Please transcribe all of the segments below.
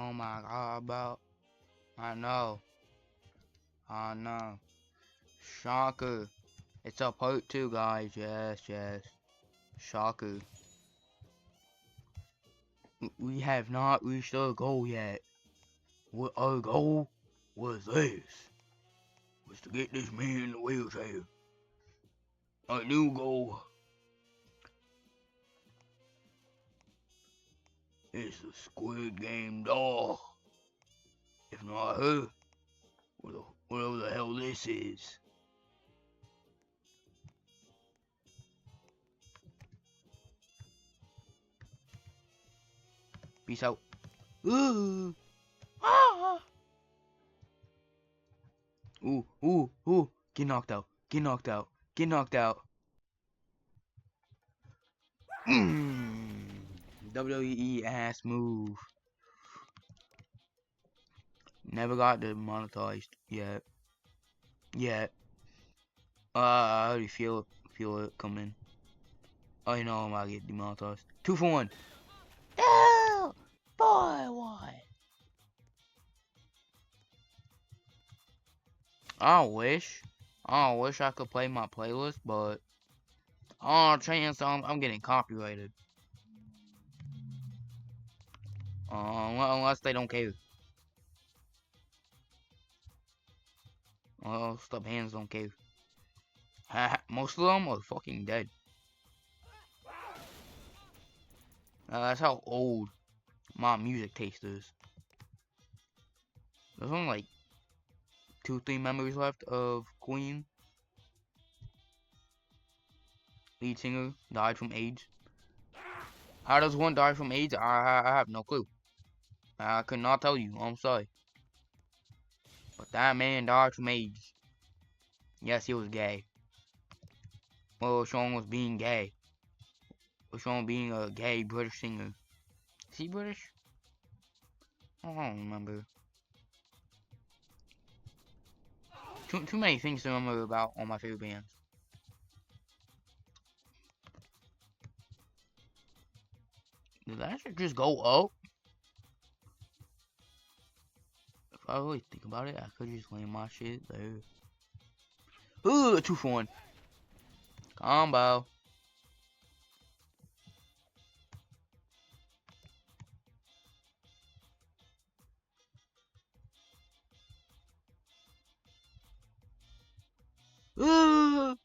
Oh my god, bro. I know. I know. Shocker. It's a part 2, guys. Yes, yes. Shocker. We have not reached our goal yet. What our goal was this. Was to get this man in the wheelchair. Our new goal is the Squid Game doll. If not her, whatever the hell this is. Peace out. Ooh. Ah. Ooh, ooh, ooh. Get knocked out. Get knocked out. Get knocked out. WWE ass move. Never got demonetized yet. Yet. I already feel it coming. I know I'm gonna get demonetized. 2 for 1. No! Boy, what? I wish I could play my playlist, but chance I'm getting copyrighted. Unless they don't care. Well, the bands don't care. Most of them are fucking dead. That's how old my music taste is. There's only like 2-3 memories left of Queen. Lead singer died from AIDS. How does one die from AIDS? I have no clue. I could not tell you. I'm sorry. But that man died from AIDS. Yes, he was gay. Well, Sean was being gay. Or Sean being a gay British singer. Is he British? I don't remember. Too many things to remember about all my favorite bands. Did that shit just go up? If I really think about it, I could just lay my shit there. Ooh, 2 for 1. Combo. Ooh.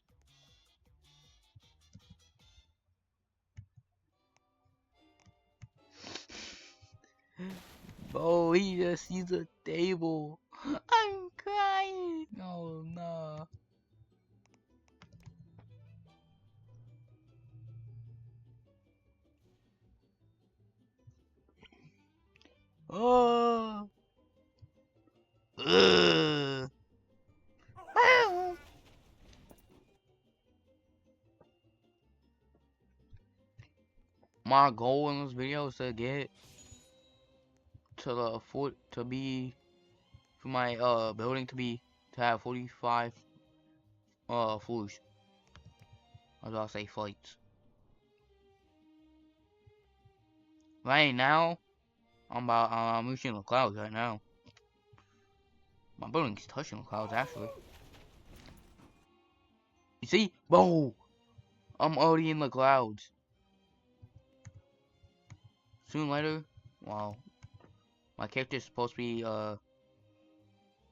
Bro, he just sees a table. I'm crying. Oh no. Oh. Ugh. My goal in this video is to get to the for my building to have 45 floors. As I'll say flights. Right now, I'm reaching the clouds right now. My building's touching the clouds actually. You see? Whoa! I'm already in the clouds. Soon later, wow. My character is supposed to be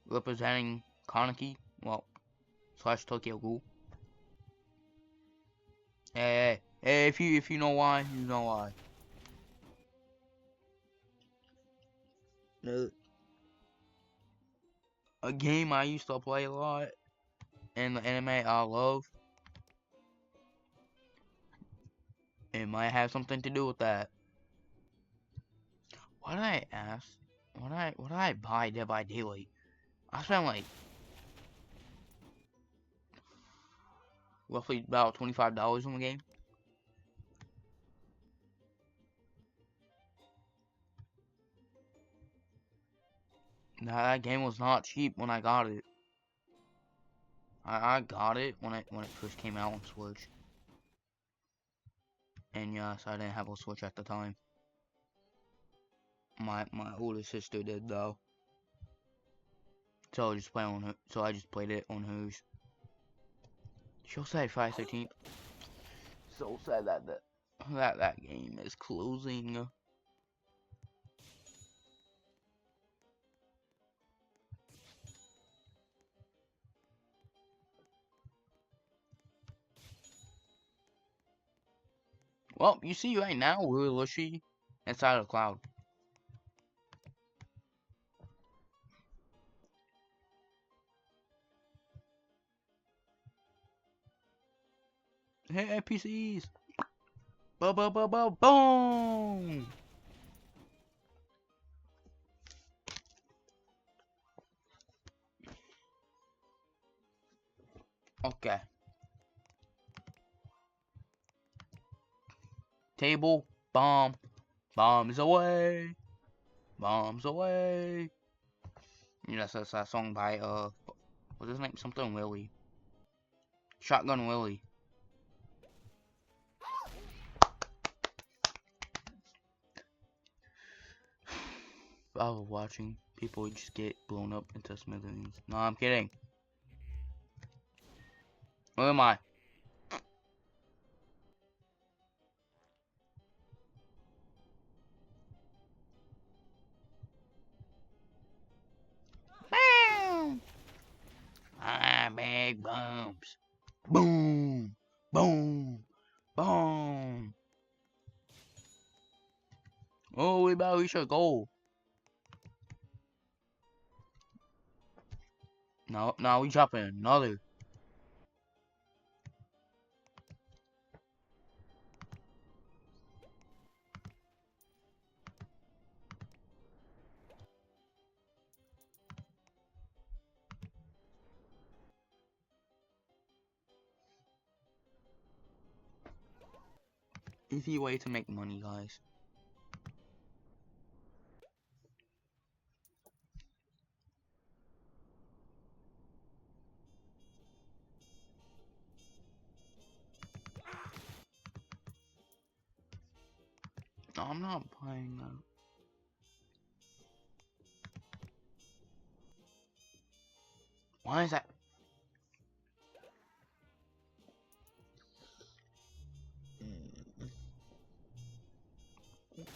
representing Kaneki, well, / Tokyo Ghoul. Hey, if you know why, you know why. A game I used to play a lot, and the anime I love, it might have something to do with that. What did I ask? What did I buy Dead by Daylight? I spent like roughly about $25 on the game. Now, that game was not cheap when I got it. I got it when it first came out on Switch. And yes, I didn't have a Switch at the time. My older sister did though. So I just play on her. So I just played it on hers. She also had 513. So sad that that game is closing. Well, you see right now we're literally inside a cloud. Hey, NPCs! Boom! Okay. Table, bomb, bombs away, bombs away. You know, that's a song by what's his name? Something Willie. Shotgun Willie. I was watching people just get blown up into smithereens. No, I'm kidding. Where am I? Bam! Ah, big bombs. Boom! Boom! Boom! Oh, we about to reach a goal. No, we dropping another. Easy way to make money, guys. No, I'm not playing that. Why is that?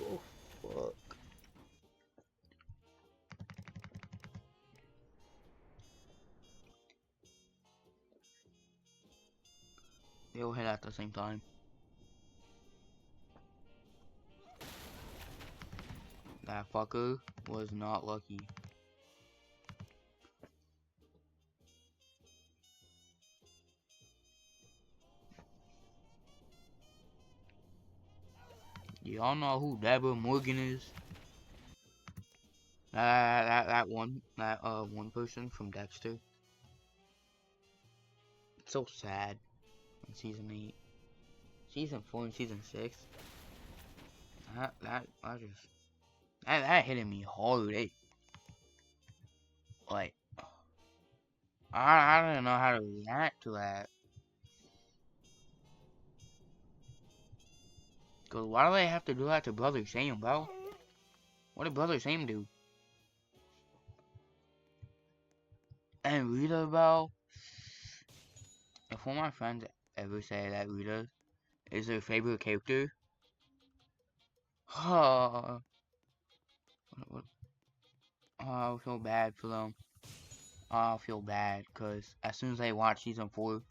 Oh, fuck. They all hit at the same time. That fucker was not lucky. Y'all know who Deborah Morgan is? That one person from Dexter. It's so sad. In season 8, season 4, and season 6. That hitting me hard. Like I don't know how to react to that. Cause why do they have to do that to Brother Sam, bro? What did Brother Sam do? And Rita, bro. If one of my friends ever say that Rita is their favorite character, oh, I feel bad for them. I feel bad because as soon as I watch season 4,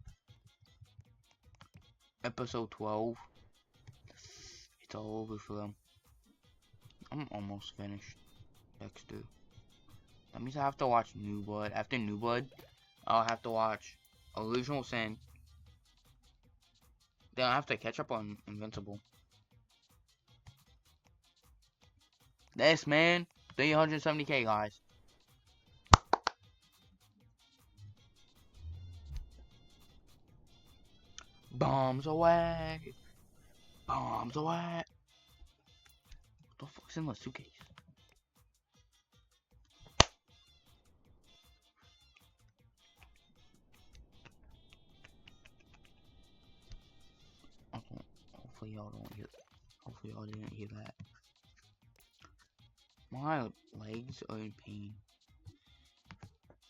episode 12, it's all over for them. I'm almost finished Dexter. That means I have to watch New Blood. After New Blood, I'll have to watch Original Sin. Then I'll have to catch up on Invincible. This man, 370k, guys. Bombs away. Bombs away. What the fuck's in the suitcase? Hopefully y'all don't hear. Hopefully y'all didn't hear that. My legs are in pain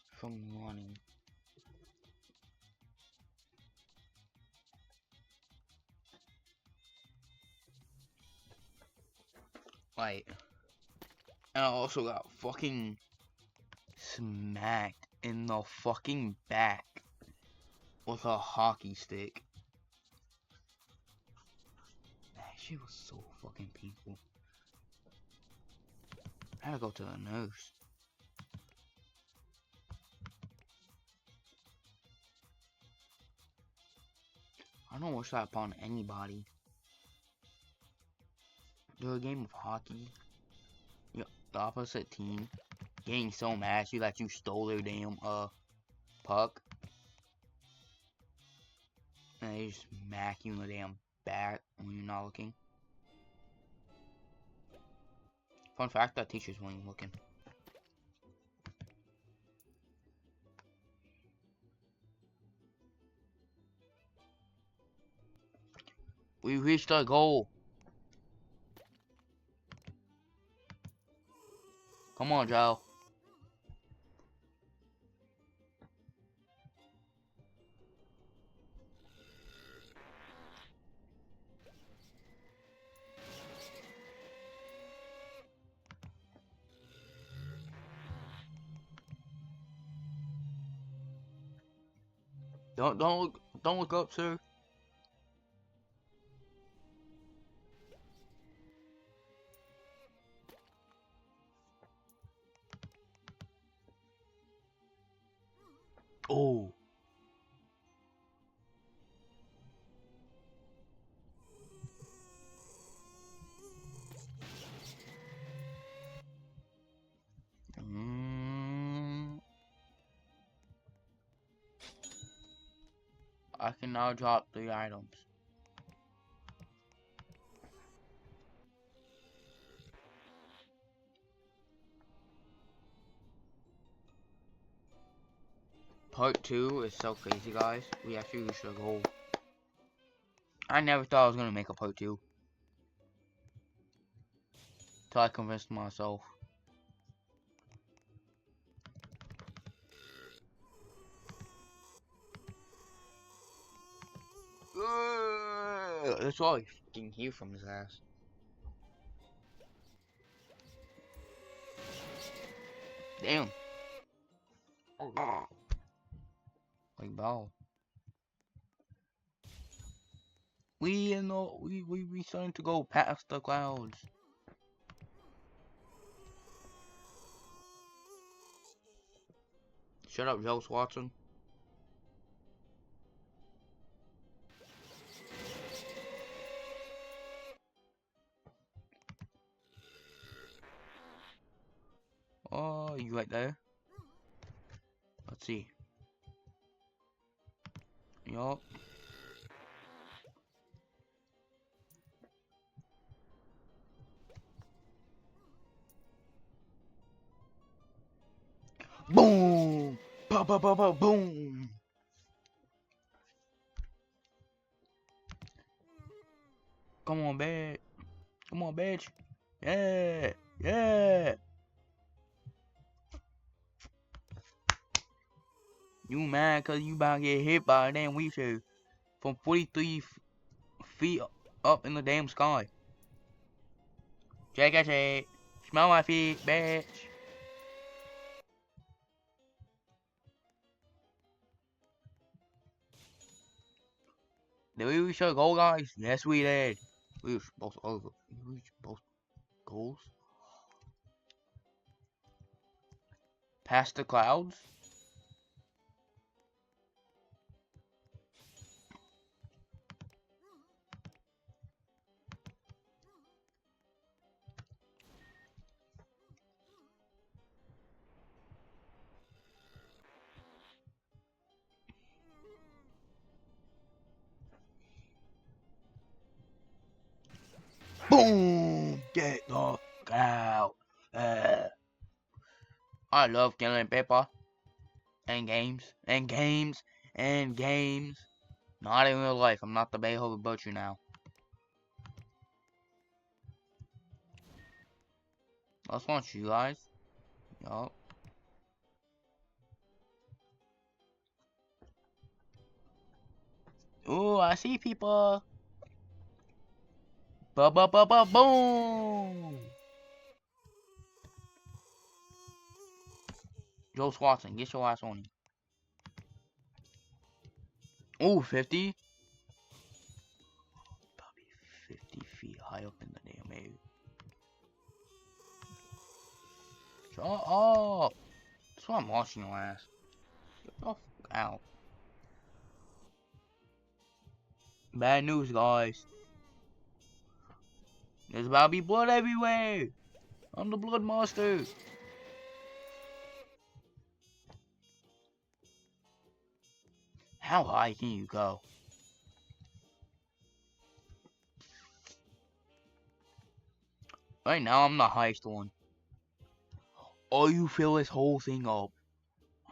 from running. Like, and I also got fucking smacked in the fucking back with a hockey stick. That shit was so fucking painful. I had to go to the nurse. I don't wish that upon anybody. Do a game of hockey. The opposite team getting so mad at you that you stole their damn puck. And they just smack you in the damn back when you're not looking. Fun fact, that teacher's when you're looking. We reached our goal. Come on, Joe. Don't look up, sir. Oh. I can now drop 3 items. Part 2 is so crazy, guys. We actually reached our goal. I never thought I was gonna make a part 2. Till I convinced myself. That's all I fucking hear from his ass. Damn. Like ball. We starting to go past the clouds. Shut up, Joe Watson. Oh, you right there? Let's see. Yup. Boom! Pa pa pa pa boom! Come on, bitch. Come on, bitch. Yeah! Yeah! You mad cause you about to get hit by a damn wheelchair from 43 feet up in the damn sky. Check it. Smell my feet, bitch. Did we reach our goal, guys? Yes, we did. We reached both over. We reached both goals. Past the clouds. Boom! Get the fuck out. I love killing people. And games. And games. And games. Not in real life. I'm not the Beethoven Butcher now. Let's launch you guys. Yup. Ooh, I see people. Boom. Joe Watson, get your ass on him. Ooh, 50. Probably 50 feet high up in the damn air. Shut up. That's why I'm launching your ass. Get the fuck out. Bad news, guys. There's about to be blood everywhere. I'm the blood monster. How high can you go? Right now, I'm the highest one. Oh, you fill this whole thing up.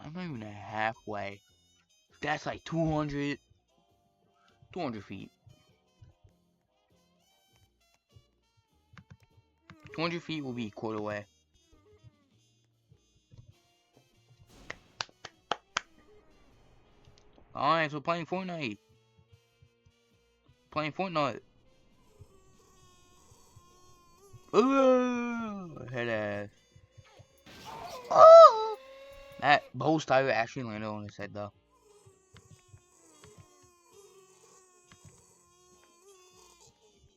I'm not even halfway. That's like 200 feet. 200 feet will be a quarter way. Alright, so playing Fortnite. Playing Fortnite. Ooh, head ass. Oh! That Bose tire actually landed on his head though.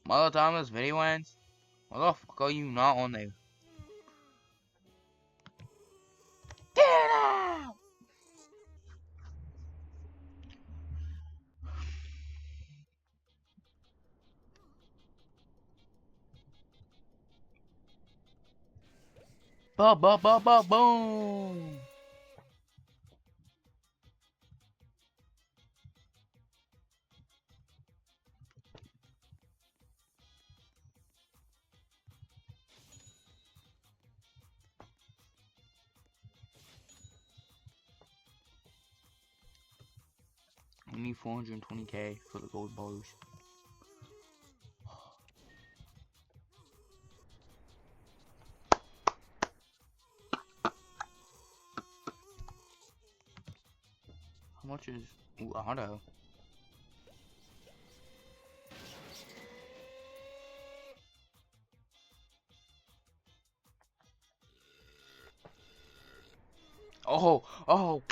By the time this video ends, why the fuck are you not on there? Get out! Boom! I need 420k for the gold bars. How much is auto? Oh!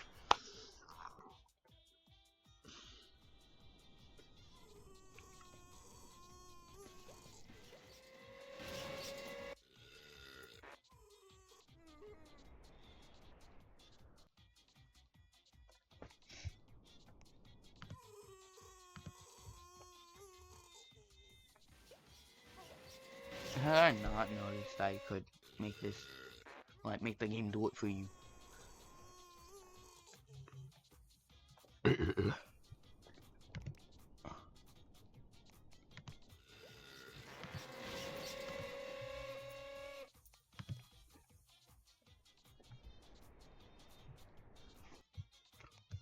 Had I not noticed I could make this, like, make the game do it for you?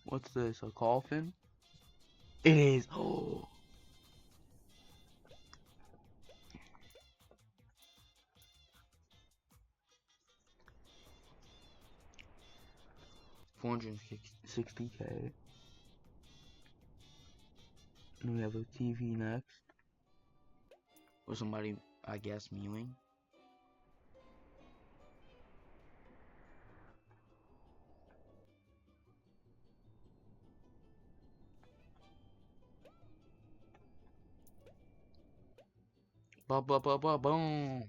What's this, a coffin? It is. Oh. 460k. And we have a TV next. Or somebody, I guess, mewing. Boom.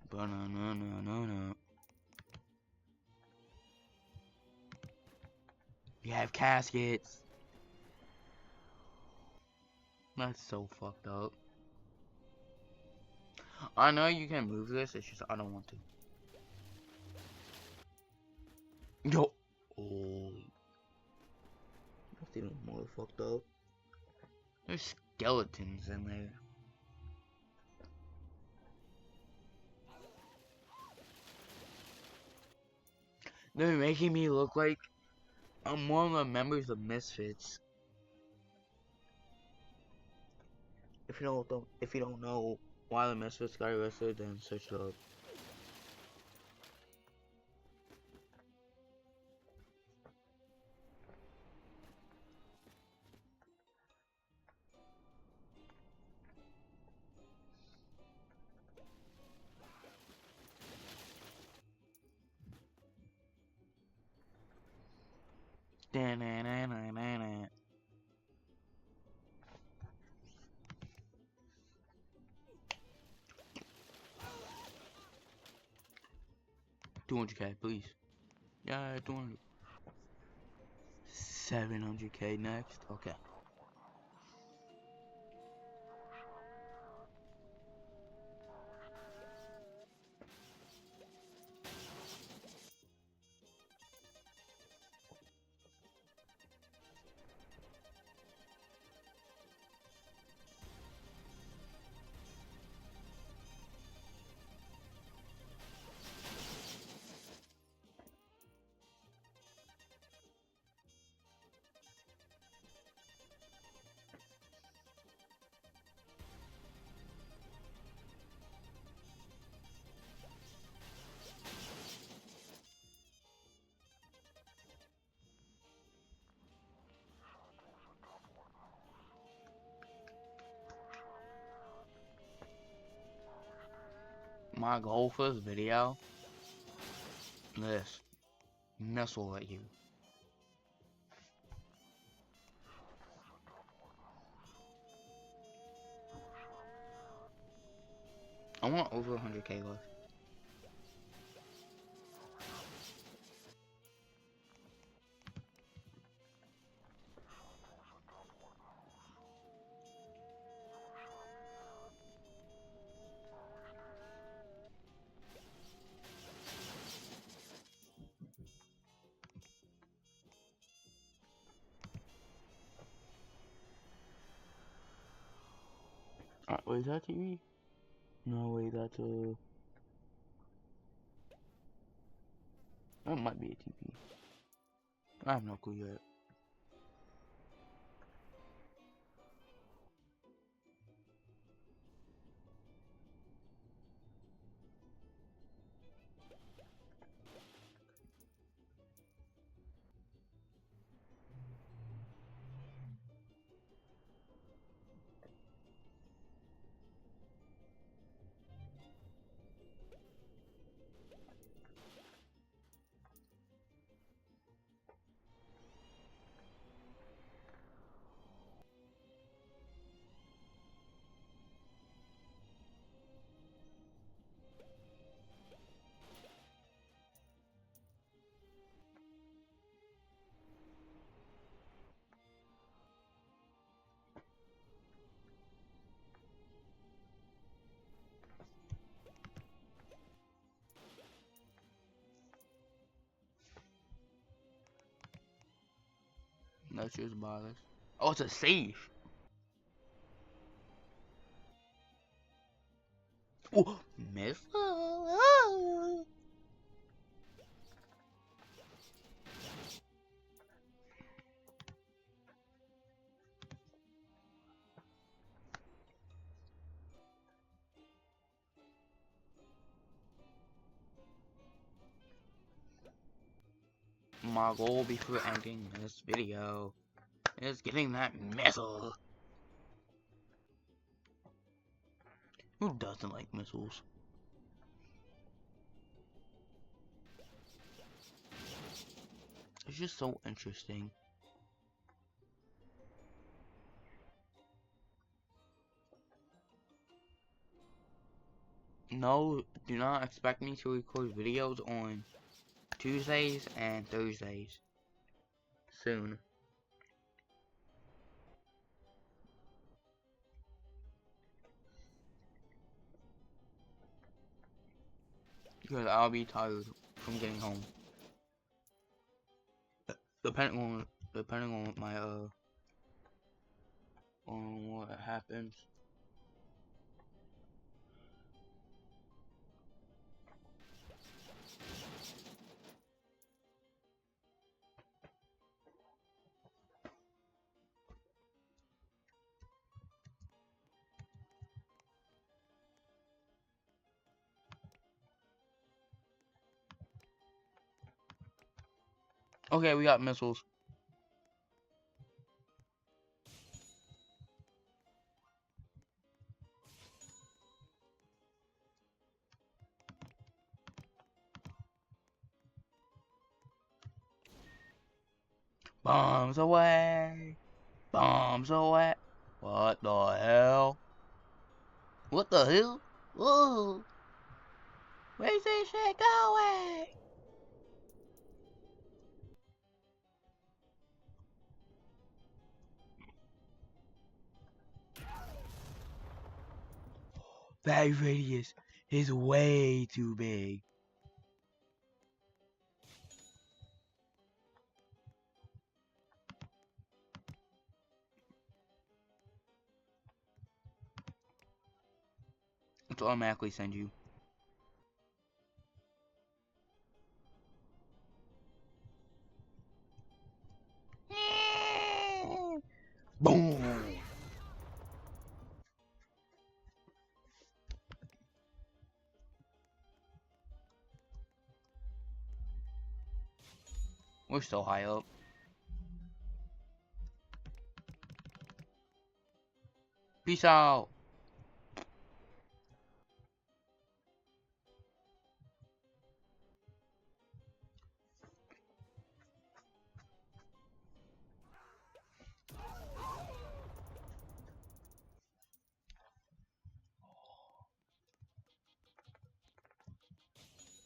Banana. You have caskets. That's so fucked up. I know you can move this, it's just I don't want to. Yo. Oh. That's even more fucked up. There's skeletons in there. They're making me look like I'm one of the members of Misfits. If you don't know why the Misfits got arrested, then search it up. Da-na-na-na-na-na. 200k, please. Yeah, 200. 700k next. Okay. My goal for this video, this missile at you. I want over 100k left. Wait, is that TV? No, wait, that's a... That might be a TV. I have no clue yet. That's just bothers. Oh, it's a safe. Oh, missile. My goal before ending this video is getting that missile. Who doesn't like missiles? It's just so interesting. No, do not expect me to record videos on Tuesdays and Thursdays soon. Because I'll be tired from getting home. Depending on my on what happens. Okay, we got missiles. Bombs away! Bombs away! What the hell? What the hell? Whoa! Where's this shit going? That radius is way too big. It's automatically send you. Boom! We're so high up. Peace out.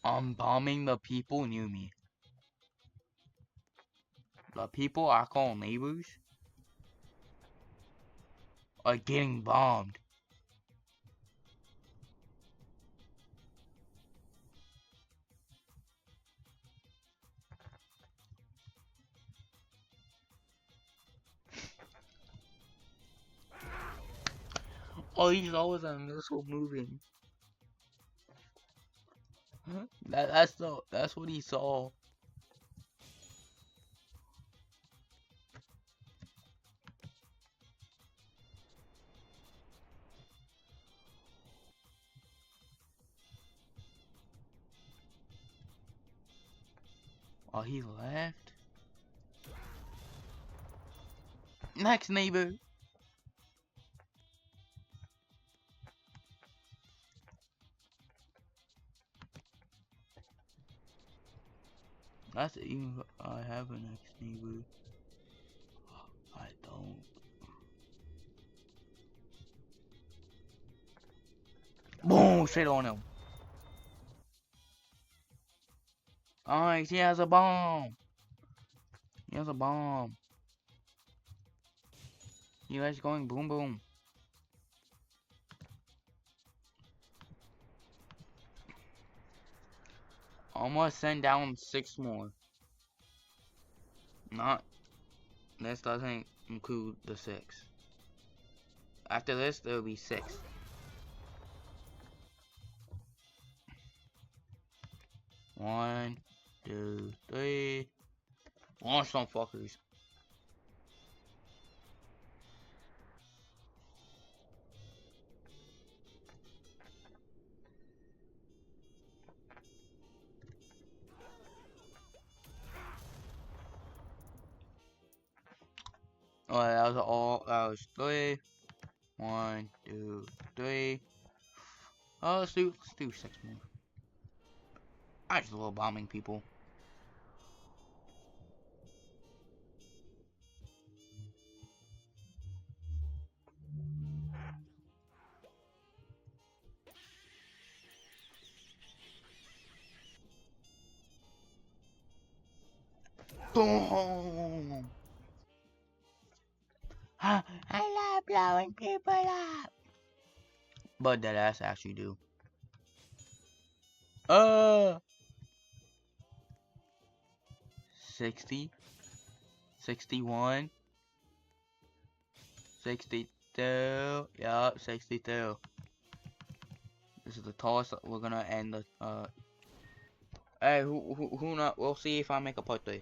I'm bombing the people near me. The people I call neighbors are getting bombed. Oh, he's always a missile moving. Huh? That's what he saw. Oh, he left. Next neighbor. That's even I have a next neighbor. I don't. Boom! Shit on him. Alright, he has a bomb. He has a bomb. You guys going boom boom. I'm gonna send down 6 more. Not. This doesn't include the 6. After this, there will be 6. One, 2, 3. Launch some fuckers. Alright, that was all. That was 3. 1, 2, 3. Oh, let's do 6 more. I just love bombing people. Boom! I love blowing people up. But that ass actually do. 60, 61, 62. Yup, 62. This is the tallest we're gonna end the Hey, who not? We'll see if I make a part 3.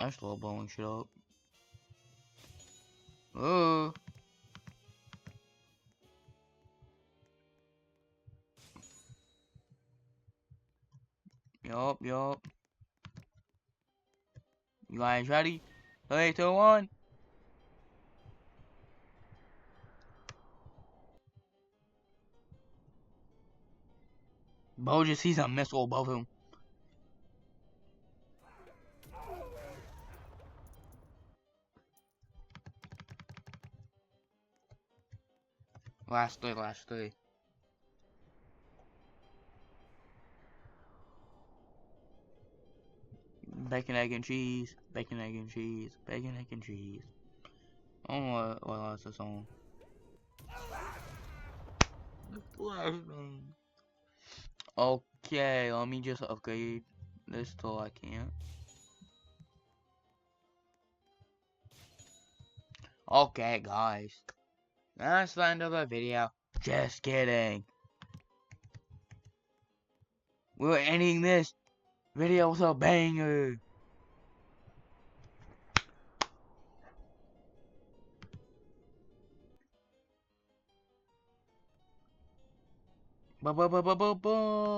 I'm still blowing shit up. Oh. Yup. You guys ready? 3, 2, 1. Bo just sees a missile above him. Last 3, last 3. Bacon, egg, and cheese. Bacon, egg, and cheese. Bacon, egg, and cheese. I don't know what else is on. Okay, let me just upgrade this till I can't. Okay, guys. That's the end of the video. Just kidding. We're ending this video with a banger. Ba ba ba ba ba ba.